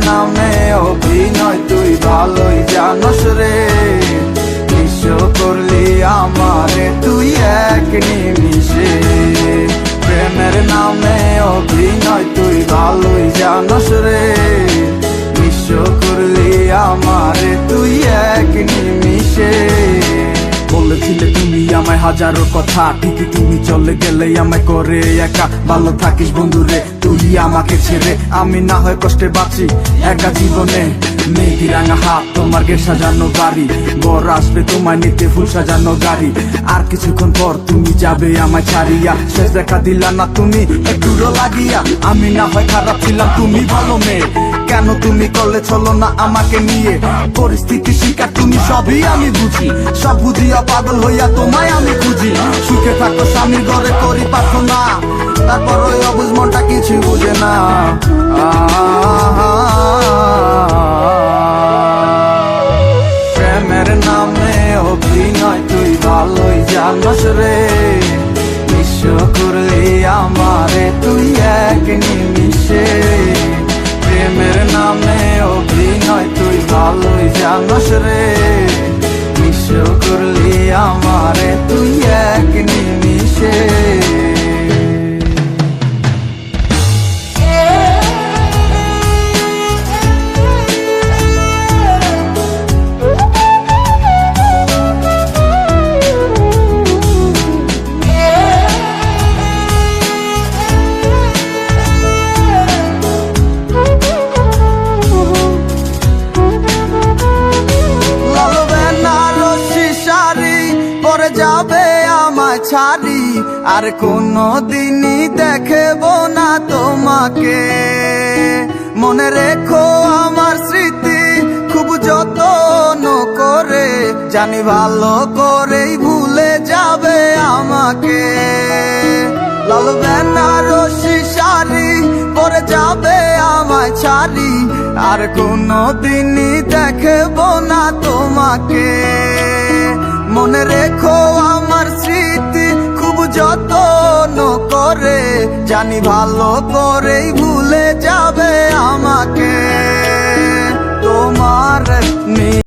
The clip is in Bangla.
নামে অভিনয় তুই ভালোই জানস রে। নিঃস্ব করলি আমারে তুই এক নিমিষে। প্রেমের নামে অভিনয় তুই ভালোই জানস রে। নিঃস্ব করলি আমারে তুই এক নিমিষে। বলেছিলে তুমি আমায় হাজারো কথা, ঠিকই তুমি চলে গেলে আমায় করে একা। ভালো থাকিস বন্ধুরে তুই আমাকে ছেড়ে, আমি না হয় কষ্টে বাঁচি একা জীবনে। মেঘি রাঙা হাত তোমার গে সাজানো গাড়ি, বর আসবে তোমায় নিতে ফুল সাজানো গাড়ি। আর কিছুক্ষণ পর তুমি যাবে আমায় ছাড়িয়া, শেষ দেখা দিলা না তুমি একটু লাগিয়া। আমি না হয় খারাপ ছিলাম তুমি ভালো মেয়ে, কেন তুমি করলে চলো না আমাকে নিয়ে। পরিস্থিতি শিকার তুমি সবই আমি বুঝি, সব বুঝিয়া পাগল হইয়া তোমায় আমি খুঁজি। সুখে থাকো স্বামীর ঘরে করি প্রার্থনা, তারপর ওই অবুঝ মনটা কিছু বুঝে না। প্রেমের নামে অভিনয় তুই ভালোই জানস রে। নিঃস্ব করলি আমারে তুই এক নিমিষে। প্রেমের নামে অভিনয় তুই ভালোই জানস রে। নিঃস্ব করলি আমারে তুই এক নিমিষে। যাবে আমায় ছাড়ি, আর কোনো দিনই দেখব না তোমাকে। মনে রেখো আমার স্মৃতি খুব যত্ন করে, জানি ভালো করেই ভুলে যাবে আমাকে। লাল বেনারসি শাড়ি পরে যাবে আমায় ছাড়ি, আর কোনো দিনই দেখব না তোমাকে। মনে রেখো আমার স্মৃতি খুব যত্ন করে, জানি ভালো করেই ভুলে যাবে আমাকে।